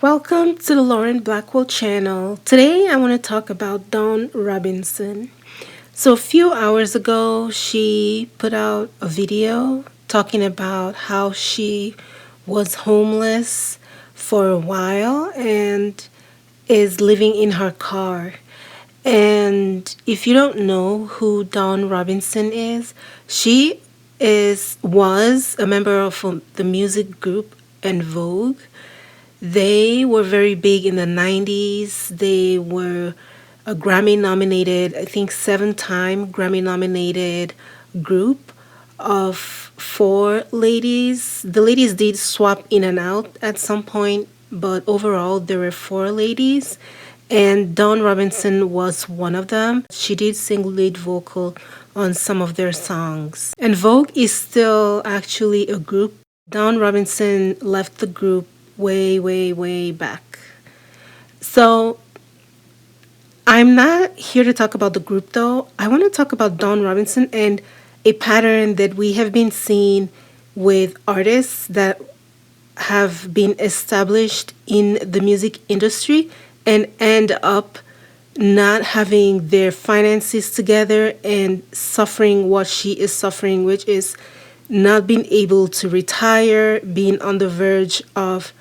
Welcome to the Lauren Blackwell channel. Today I want to talk about Dawn Robinson. So a few hours ago, she put out a video talking about how she was homeless for a while and is living in her car. And if you don't know who Dawn Robinson is, she was a member of the music group and Vogue. They were very big in the 90s. They were a Grammy nominated, I think 7-time Grammy nominated group of 4 ladies. The ladies did swap in and out at some point, but overall there were 4 ladies. And Dawn Robinson was one of them. She did sing lead vocal on some of their songs. And Vogue is still actually a group. Dawn Robinson left the group way back. So I'm not here to talk about the group though. I want to talk about Dawn Robinson and a pattern that we have been seeing with artists that have been established in the music industry and end up not having their finances together and suffering what she is suffering, which is not being able to retire, being on the verge of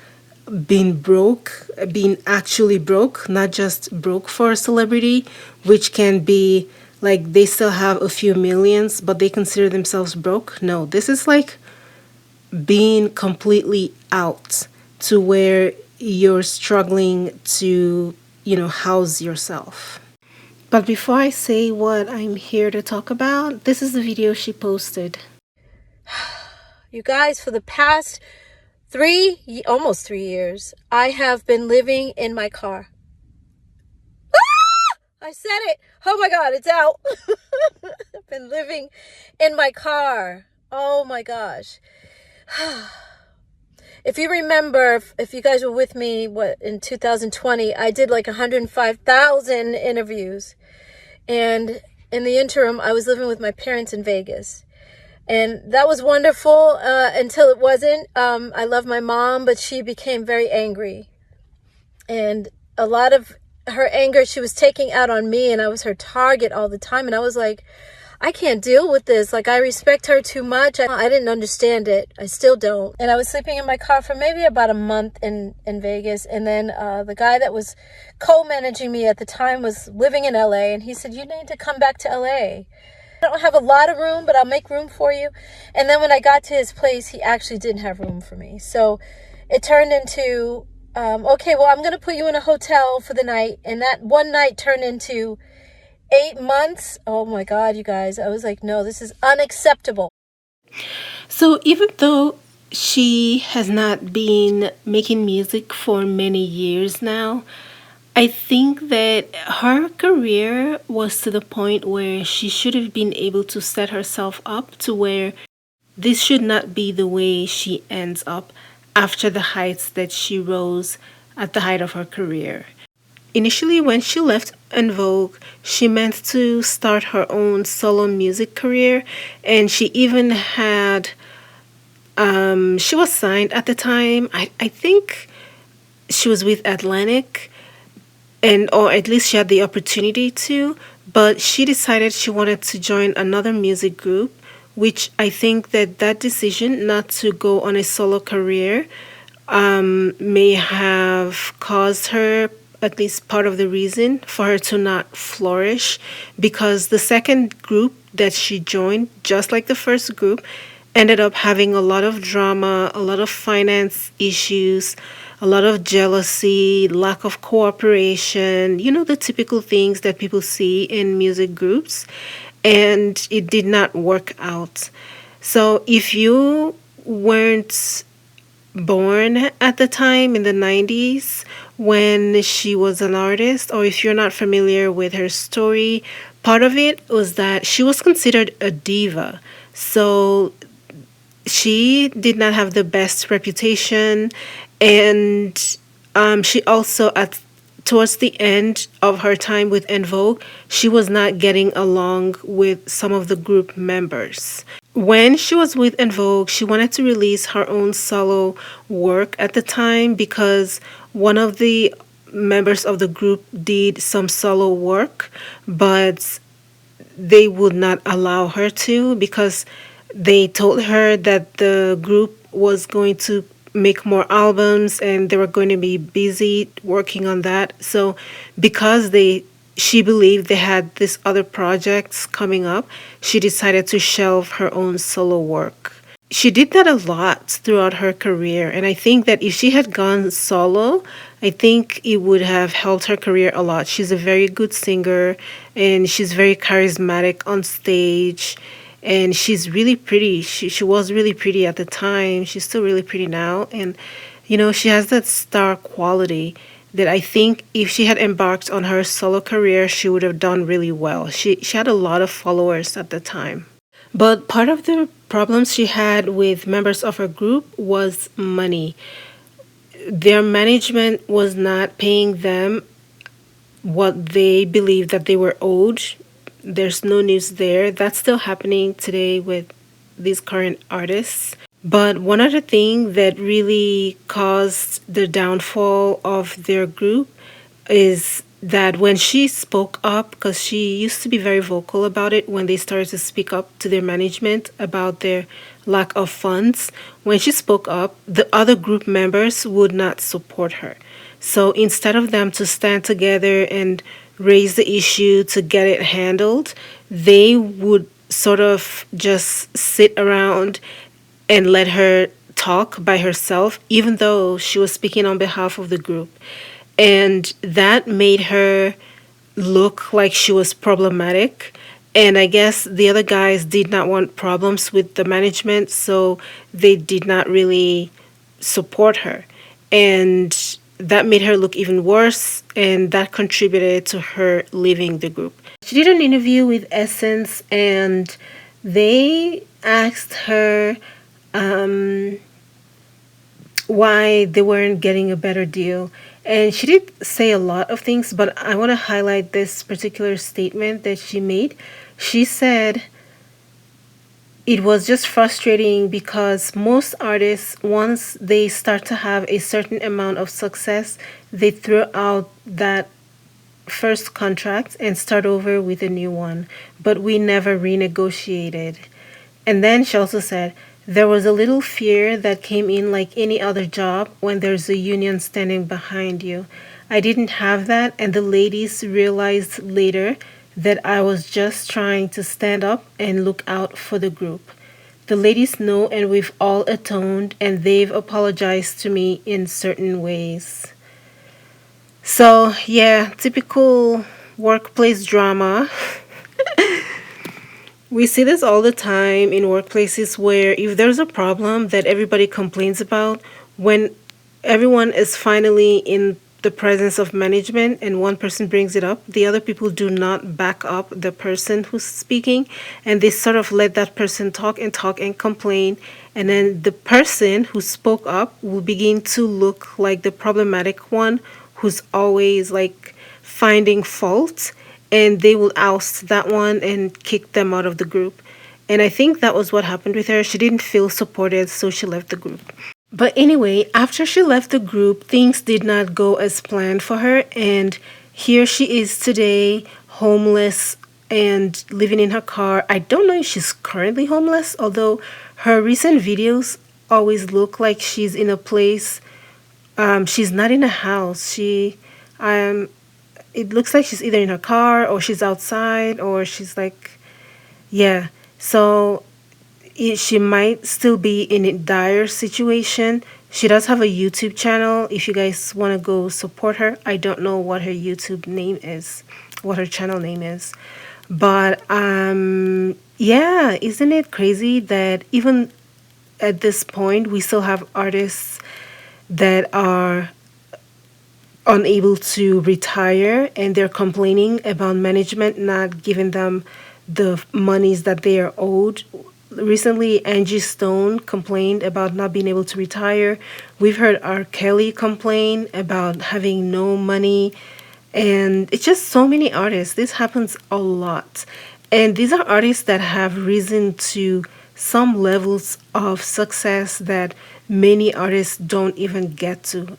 being broke, being actually broke, not just broke for a celebrity, which can be like they still have a few millions, but they consider themselves broke. No, this is like being completely out to where you're struggling to, house yourself. But before I say what I'm here to talk about, this is the video she posted. You guys, for the past almost 3 years, I have been living in my car. I said it. Oh my God, it's out. I've been living in my car. Oh my gosh. If you remember, if you guys were with me, in 2020, I did like 105,000 interviews. And in the interim, I was living with my parents in Vegas. And that was wonderful until it wasn't. I love my mom, but she became very angry. And a lot of her anger she was taking out on me, and I was her target all the time. And I was like, I can't deal with this. Like, I respect her too much. I didn't understand it. I still don't. And I was sleeping in my car for maybe about a month in Vegas. And then the guy that was co-managing me at the time was living in LA. And he said, you need to come back to LA. I don't have a lot of room, but I'll make room for you. And then when I got to his place, he actually didn't have room for me. So it turned into, okay, well, I'm going to put you in a hotel for the night. And that one night turned into 8 months. Oh my God, you guys. I was like, no, this is unacceptable. So even though she has not been making music for many years now, I think that her career was to the point where she should have been able to set herself up to where this should not be the way she ends up after the heights that she rose at the height of her career. Initially, when she left En Vogue, she meant to start her own solo music career, and she even had, she was signed at the time. I think she was with Atlantic, or at least she had the opportunity to, but she decided she wanted to join another music group, which I think that decision not to go on a solo career may have caused her, at least part of the reason for her to not flourish, because the second group that she joined, just like the first group, ended up having a lot of drama, a lot of finance issues, a lot of jealousy, lack of cooperation, the typical things that people see in music groups, and it did not work out. So if you weren't born at the time in the 90s when she was an artist, or if you're not familiar with her story, part of it was that she was considered a diva. So she did not have the best reputation, and she also, at towards the end of her time with En Vogue, she was not getting along with some of the group members. When she was with En Vogue, she wanted to release her own solo work at the time because one of the members of the group did some solo work, but they would not allow her to because they told her that the group was going to make more albums and they were going to be busy working on that. So because she believed they had these other projects coming up, she decided to shelve her own solo work. She did that a lot throughout her career. And I think that if she had gone solo, I think it would have helped her career a lot. She's a very good singer and she's very charismatic on stage. And she's really pretty. She was really pretty at the time. She's still really pretty now. And, she has that star quality that I think if she had embarked on her solo career, she would have done really well. She had a lot of followers at the time. But part of the problems she had with members of her group was money. Their management was not paying them what they believed that they were owed. There's no news there. That's still happening today with these current artists. But one other thing that really caused the downfall of their group is that when she spoke up, because she used to be very vocal about it when they started to speak up to their management about their lack of funds, when she spoke up, the other group members would not support her. So instead of them to stand together and raise the issue to get it handled, they would sort of just sit around and let her talk by herself, even though she was speaking on behalf of the group. And that made her look like she was problematic. And I guess the other guys did not want problems with the management, so they did not really support her. And that made her look even worse, and that contributed to her leaving the group. She did an interview with Essence, and they asked her why they weren't getting a better deal. And she did say a lot of things, but I want to highlight this particular statement that she made. She said it was just frustrating because most artists, once they start to have a certain amount of success, they throw out that first contract and start over with a new one. But we never renegotiated. And then she also said, there was a little fear that came in like any other job when there's a union standing behind you. I didn't have that, and the ladies realized later that I was just trying to stand up and look out for the group. The ladies know, and we've all atoned, and they've apologized to me in certain ways. So, yeah, typical workplace drama. We see this all the time in workplaces where if there's a problem that everybody complains about, when everyone is finally in the presence of management and one person brings it up, the other people do not back up the person who's speaking, and they sort of let that person talk and complain. And then the person who spoke up will begin to look like the problematic one who's always like finding fault, and they will oust that one and kick them out of the group. And I think that was what happened with her. She didn't feel supported, so she left the group. But anyway, after she left the group, things did not go as planned for her, and here she is today, homeless and living in her car. I don't know if she's currently homeless, although her recent videos always look like she's in a place. She's not in a house. It looks like she's either in her car or she's outside or she's like, yeah. So she might still be in a dire situation. She does have a YouTube channel. If you guys want to go support her, I don't know what her YouTube name is, what her channel name is. But yeah, isn't it crazy that even at this point we still have artists that are unable to retire and they're complaining about management not giving them the monies that they are owed. Recently, Angie Stone complained about not being able to retire. We've heard R. Kelly complain about having no money And it's just so many artists. This happens a lot. And these are artists that have risen to some levels of success that many artists don't even get to,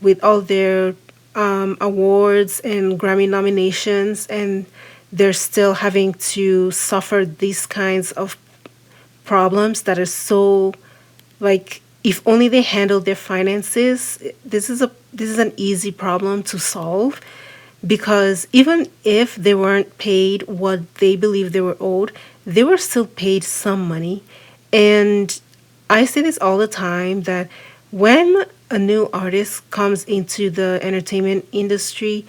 with all their awards and Grammy nominations, and they're still having to suffer these kinds of problems that are so, like, if only they handle their finances, this is an easy problem to solve, because even if they weren't paid what they believe they were owed, they were still paid some money. And I say this all the time, that when a new artist comes into the entertainment industry,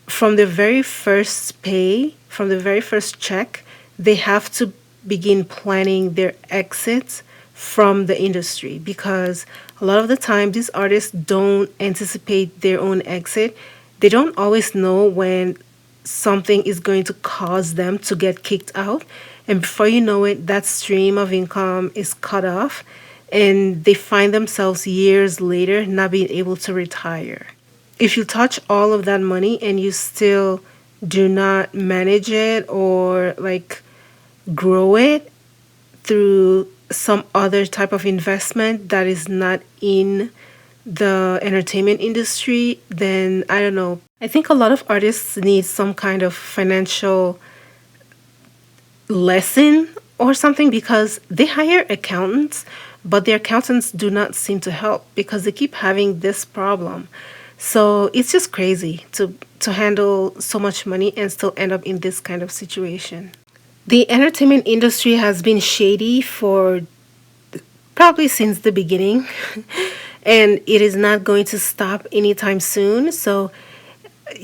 from the very first pay, from the very first check, they have to begin planning their exit from the industry, because a lot of the time these artists don't anticipate their own exit. They don't always know when something is going to cause them to get kicked out. And before you know it, that stream of income is cut off, and they find themselves years later not being able to retire. If you touch all of that money and you still do not manage it or like grow it through some other type of investment that is not in the entertainment industry, then I don't know. I think a lot of artists need some kind of financial lesson or something, because they hire accountants, but their accountants do not seem to help because they keep having this problem. So it's just crazy to handle so much money and still end up in this kind of situation. The entertainment industry has been shady for probably since the beginning, and it is not going to stop anytime soon. So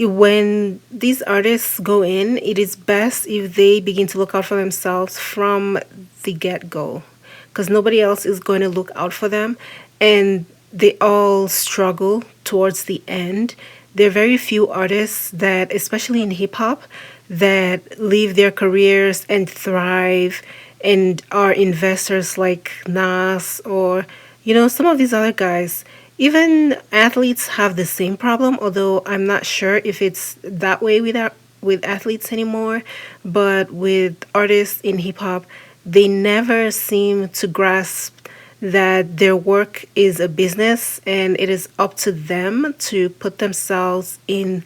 when these artists go in, it is best if they begin to look out for themselves from the get go, because nobody else is going to look out for them. And they all struggle towards the end. There are very few artists that, especially in hip hop, that leave their careers and thrive and are investors like Nas or, some of these other guys. Even athletes have the same problem, although I'm not sure if it's that way with athletes anymore. But with artists in hip hop, they never seem to grasp that their work is a business and it is up to them to put themselves in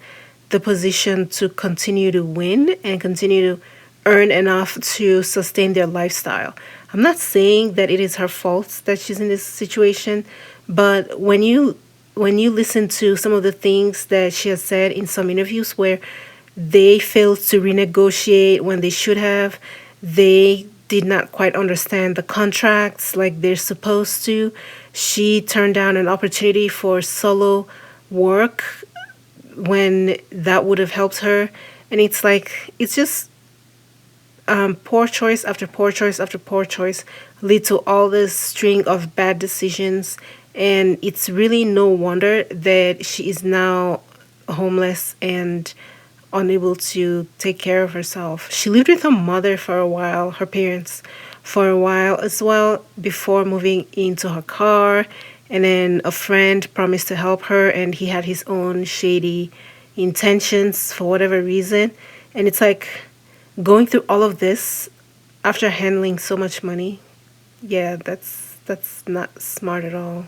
the position to continue to win and continue to earn enough to sustain their lifestyle. I'm not saying that it is her fault that she's in this situation, but when you listen to some of the things that she has said in some interviews where they failed to renegotiate when they should have, they did not quite understand the contracts like they're supposed to. She turned down an opportunity for solo work when that would have helped her. And it's like, it's just poor choice after poor choice after poor choice lead to all this string of bad decisions. And it's really no wonder that she is now homeless and unable to take care of herself. She lived with her mother for a while, her parents for a while as well, before moving into her car. And then a friend promised to help her, and he had his own shady intentions for whatever reason. And it's like going through all of this after handling so much money. Yeah, that's not smart at all.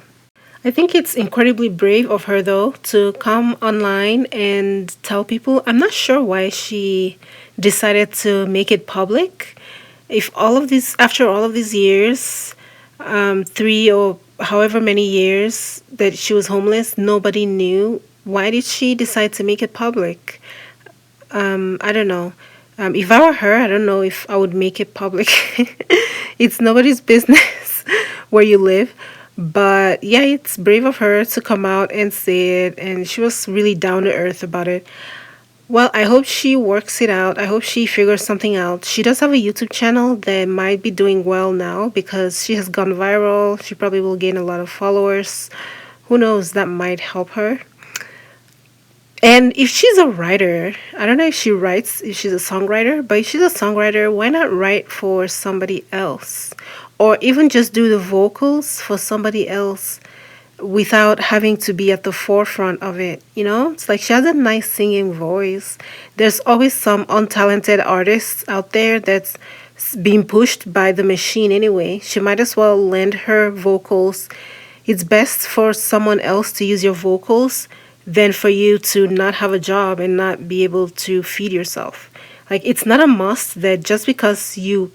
I think it's incredibly brave of her, though, to come online and tell people. I'm not sure why she decided to make it public. If all of this, after all of these years, 3 or however many years that she was homeless, nobody knew. Why did she decide to make it public? I don't know. If I were her, I don't know if I would make it public. It's nobody's business where you live. But yeah, it's brave of her to come out and say it. And she was really down to earth about it. Well, I hope she works it out. I hope she figures something out. She does have a YouTube channel that might be doing well now because she has gone viral. She probably will gain a lot of followers. Who knows? That might help her. And if she's a writer, I don't know if she writes, if she's a songwriter, but if she's a songwriter, why not write for somebody else? Or even just do the vocals for somebody else. without having to be at the forefront of it. It's like she has a nice singing voice. There's always some untalented artists out there that's being pushed by the machine anyway. She might as well lend her vocals. It's best for someone else to use your vocals than for you to not have a job and not be able to feed yourself. Like, it's not a must that just because you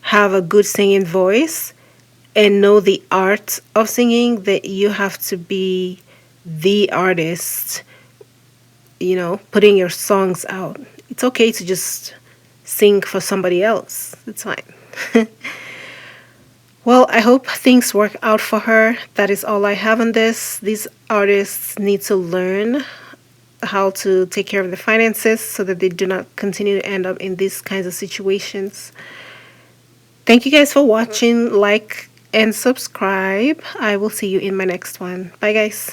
have a good singing voice and know the art of singing that you have to be the artist, putting your songs out. It's okay to just sing for somebody else. It's fine. Well, I hope things work out for her. That is all I have on this. These artists need to learn how to take care of the finances so that they do not continue to end up in these kinds of situations. Thank you guys for watching. Like and subscribe. I will see you in my next one. Bye, guys.